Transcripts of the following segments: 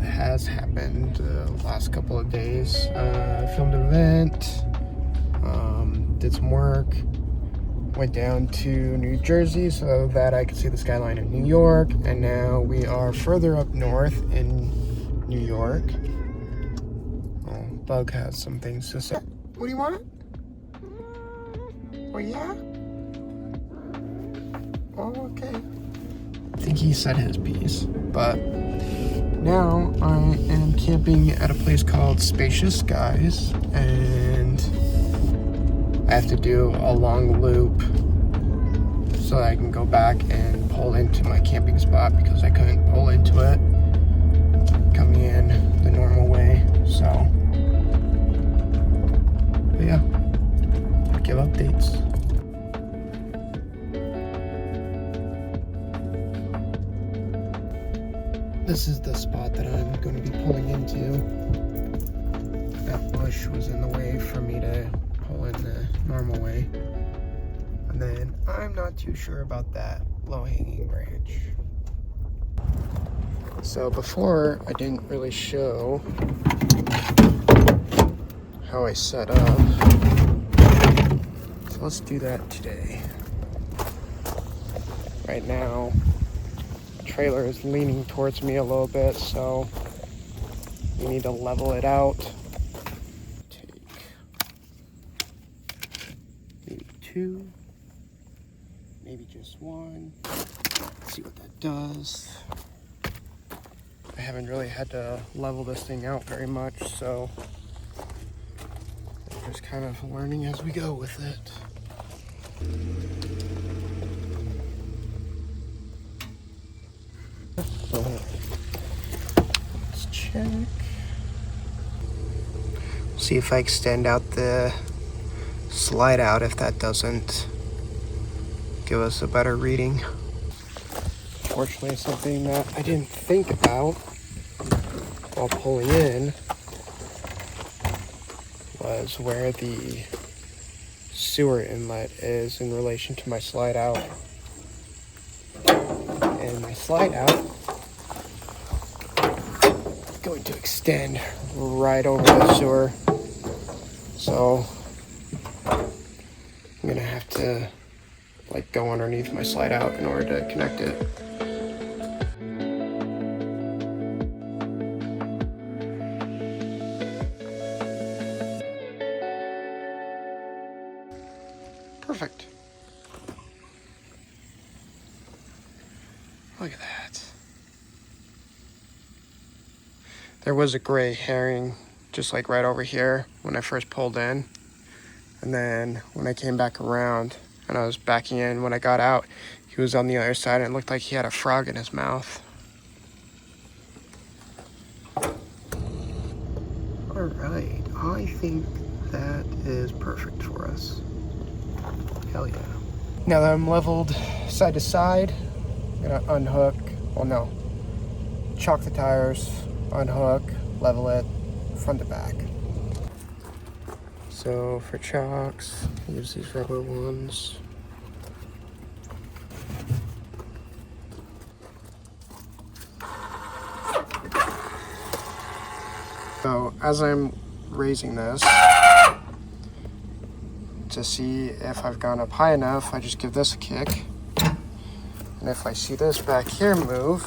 lot has happened the last couple of days. I filmed an event, did some work, went down to New Jersey so that I could see the skyline of New York, and now we are further up north in New York. Oh, Bug has some things to say. What do you want? Oh yeah? Oh, okay. I think he said his piece, but now I am camping at a place called Spacious Skies, and I have to do a long loop so I can go back and pull into my camping spot because I couldn't pull into it coming in the normal way. So, but yeah, I'll give updates. This is the spot that I'm going to be pulling into. That bush was in the way for me to pull in the normal way. And then I'm not too sure about that low-hanging branch. So before, I didn't really show how I set up. So let's do that today. Right now, trailer is leaning towards me a little bit, so we need to level it out. Take maybe 2, maybe just 1. Let's see what that does. I haven't really had to level this thing out very much, so we're just kind of learning as we go with it. So let's check. See if I extend out the slide out, if that doesn't give us a better reading. Fortunately, something that I didn't think about while pulling in was where the sewer inlet is in relation to my slide out. And my slide out is going to extend right over the sewer. So I'm gonna have to like go underneath my slide out in order to connect it. Perfect. Look at that. There was a gray herring just like right over here when I first pulled in. And then when I came back around and I was backing in, when I got out, he was on the other side and it looked like he had a frog in his mouth. All right, I think that is perfect for us. Hell yeah. Now that I'm leveled side to side, I'm gonna unhook, well no, chock the tires, unhook, level it, front to back. So for chocks, I use these rubber ones. So as I'm raising this, to see if I've gone up high enough, I just give this a kick. And if I see this back here move,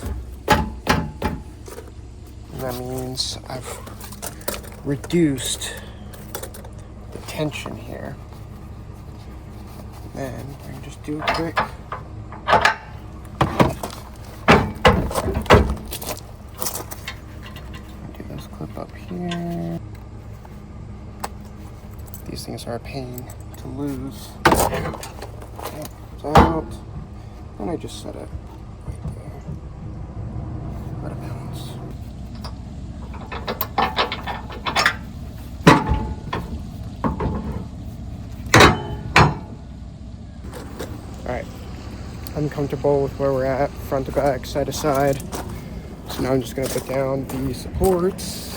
that means I've reduced the tension here. Then I can just do a quick do this clip up here. These things are a pain to lose. Okay, it's out. And I just set it right there. Let it bounce. Alright. I'm comfortable with where we're at, front to back, side to side. So now I'm just going to put down the supports.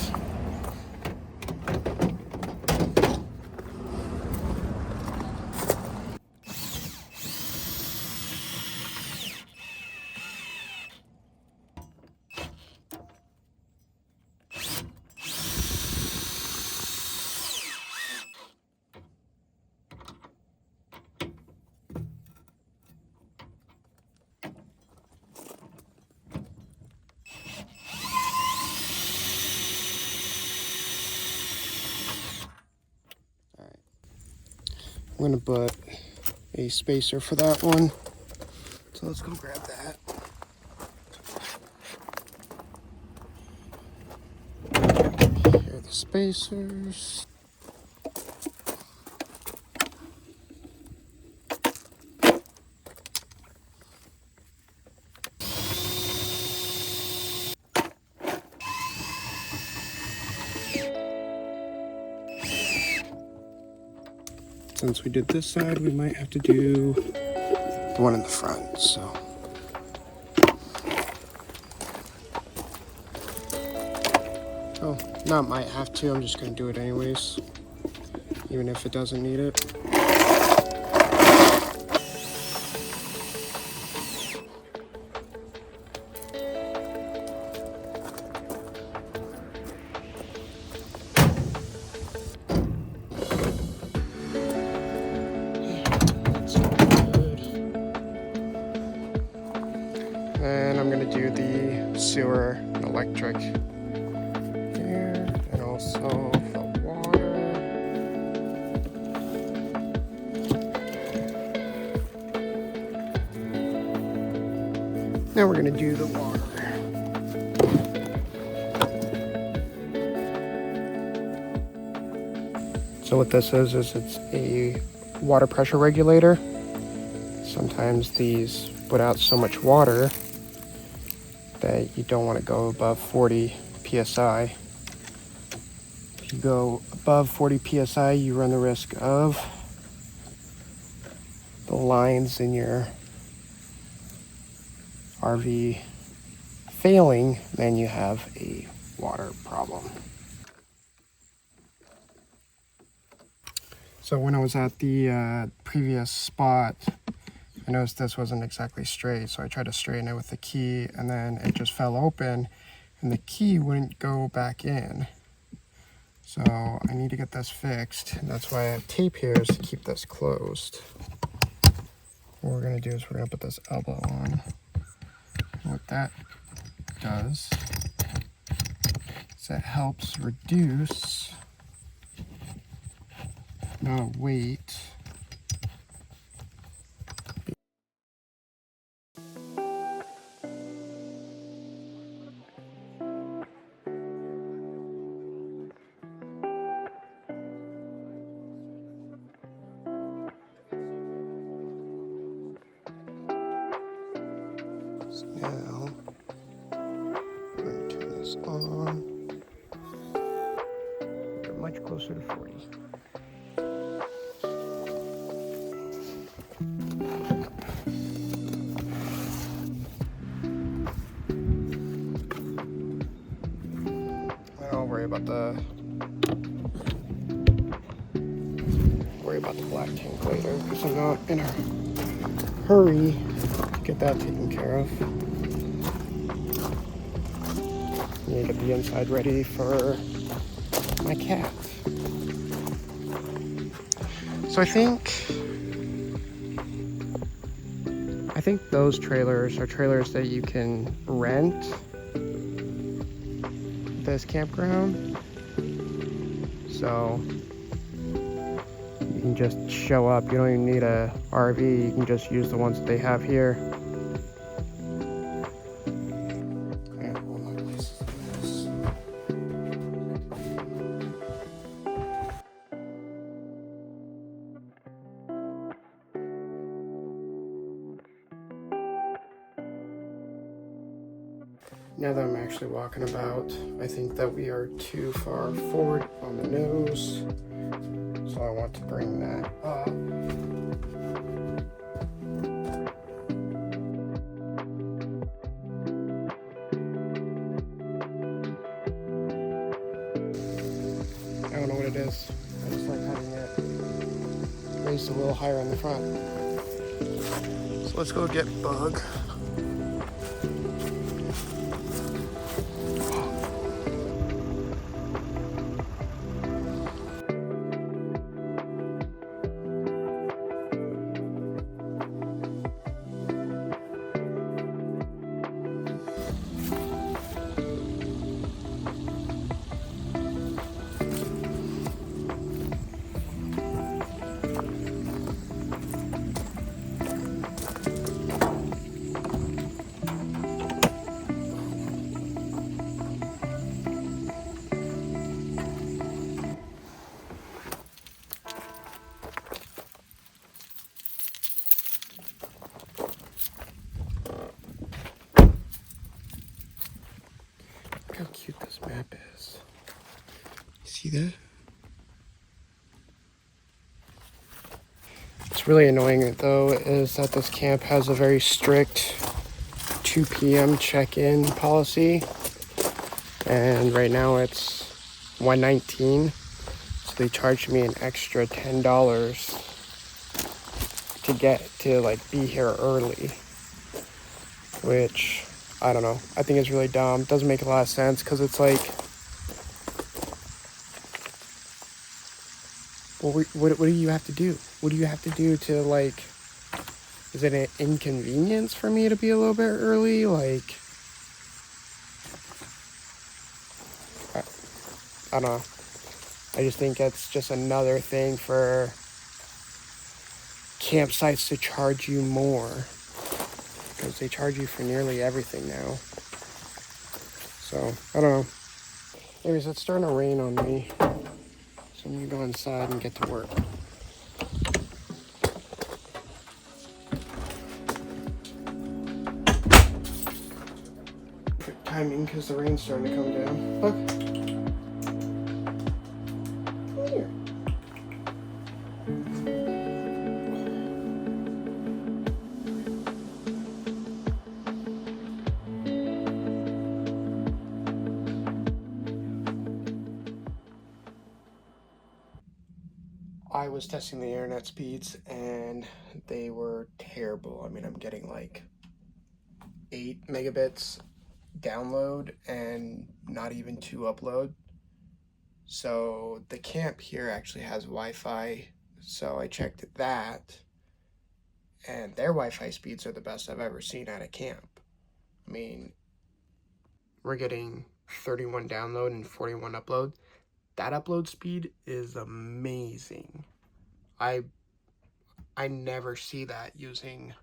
I'm gonna put a spacer for that one. So let's go grab that. Here are the spacers. Since we did this side, we might have to do the one in the front, so. Oh, not might have to, I'm just gonna do it anyways, even if it doesn't need it. And I'm gonna do the sewer and electric here, and also the water. Now we're gonna do the water. So what this is it's a water pressure regulator. Sometimes these put out so much water that you don't want to go above 40 psi. If you go above 40 psi, you run the risk of the lines in your RV failing, then you have a water problem. So when I was at the previous spot, I noticed this wasn't exactly straight, so I tried to straighten it with the key, and then it just fell open, and the key wouldn't go back in. So I need to get this fixed, and that's why I have tape here, is to keep this closed. What we're gonna do is we're gonna put this elbow on. What that does is it helps reduce the amount of weight now. I'm going to turn this on. We're much closer to 40. I'll worry about the black tank later, because I'm not in a hurry to get that taken care of. I need to be inside ready for my cat. So I think those trailers are trailers that you can rent at this campground. So you can just show up. You don't even need a RV. You can just use the ones that they have here. Now that I'm actually walking about, I think that we are too far forward on the nose, so I want to bring that up. I don't know what it is. I just like having it raised a little higher on the front. So let's go get Bug. see that? What's really annoying though is that this camp has a very strict 2 p.m. check-in policy, and right now it's 119, so they charged me an extra $10 to get to like be here early, which I don't know, I think it's really dumb. Doesn't make a lot of sense, because it's like, well, what do you have to do? What do you have to do to, like, is it an inconvenience for me to be a little bit early? Like, I don't know. I just think it's just another thing for campsites to charge you more, because they charge you for nearly everything now. So, I don't know. Anyways, it's starting to rain on me, so I'm gonna go inside and get to work. Perfect timing, because the rain's starting to come down. Look. Come here. I was testing the internet speeds and they were terrible. I mean, I'm getting like 8 megabits download and not even 2 upload. So the camp here actually has Wi-Fi, so I checked that, and their Wi-Fi speeds are the best I've ever seen at a camp. I mean, we're getting 31 download and 41 upload. That upload speed is amazing. I never see that using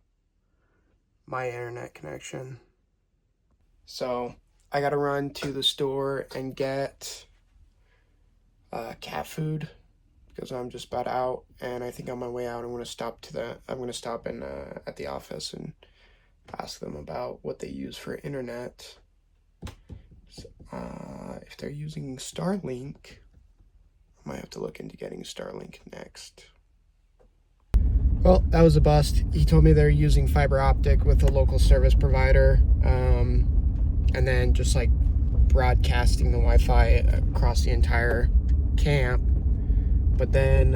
my internet connection. So I gotta run to the store and get cat food, because I'm just about out, and I think on my way out I'm gonna stop in at the office and ask them about what they use for internet. So, if they're using Starlink, I might have to look into getting Starlink next. Well, that was a bust. He told me they're using fiber optic with a local service provider, and then just like broadcasting the Wi-Fi across the entire camp. But then,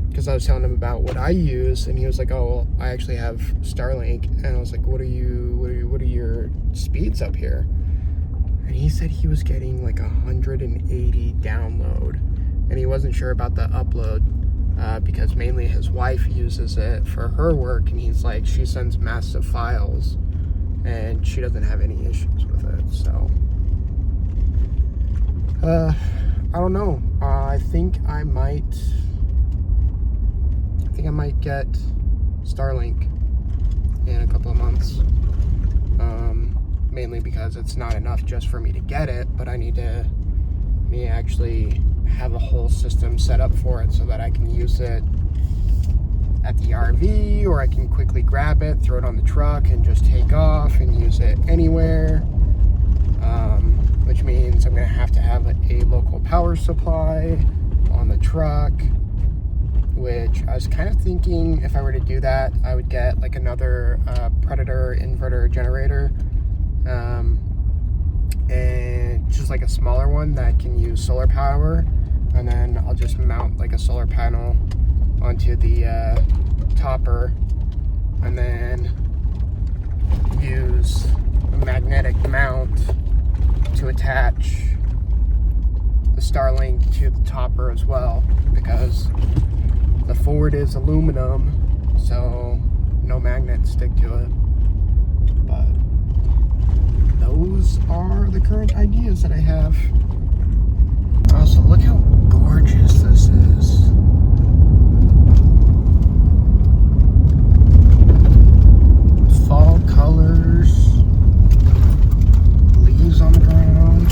because I was telling him about what I use, and he was like, "Oh, well, I actually have Starlink," and I was like, "What are your speeds up here?" And he said he was getting like 180 download, and he wasn't sure about the upload. Because mainly his wife uses it for her work, and he's like, she sends massive files and she doesn't have any issues with it. So I don't know. I think I might get Starlink in a couple of months, mainly because it's not enough just for me to get it, but I need to actually have a whole system set up for it so that I can use it at the RV, or I can quickly grab it, throw it on the truck, and just take off and use it anywhere. Which means I'm going to have a local power supply on the truck, which I was kind of thinking if I were to do that, I would get like another Predator inverter generator, and just like a smaller one that can use solar power, and then I'll just mount like a solar panel onto the topper, and then use a magnetic mount to attach the Starlink to the topper as well, because the Ford is aluminum, so no magnets stick to it. But those are the current ideas that I have. Also, look how gorgeous this is. Fall colors, leaves on the ground.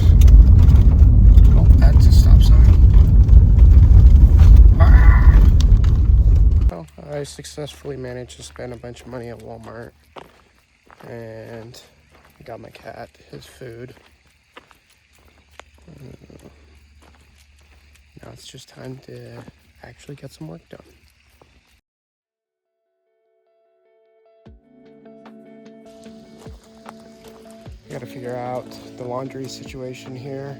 Oh, that's a stop sign. Ah! Well, I successfully managed to spend a bunch of money at Walmart, and got my cat his food. Now it's just time to actually get some work done. I gotta figure out the laundry situation here.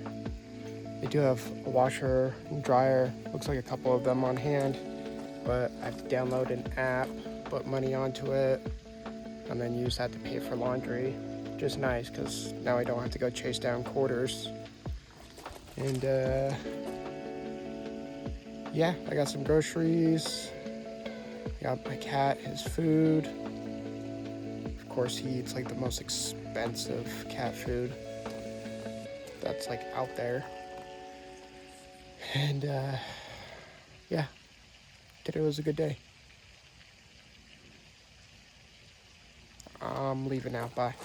They do have a washer and dryer, looks like a couple of them on hand, but I have to download an app, put money onto it, and then use that to pay for laundry. Which is nice because now I don't have to go chase down quarters. And yeah, I got some groceries. I got my cat his food. Of course, he eats like the most expensive cat food that's like out there. And yeah, today was a good day. I'm leaving now. Bye.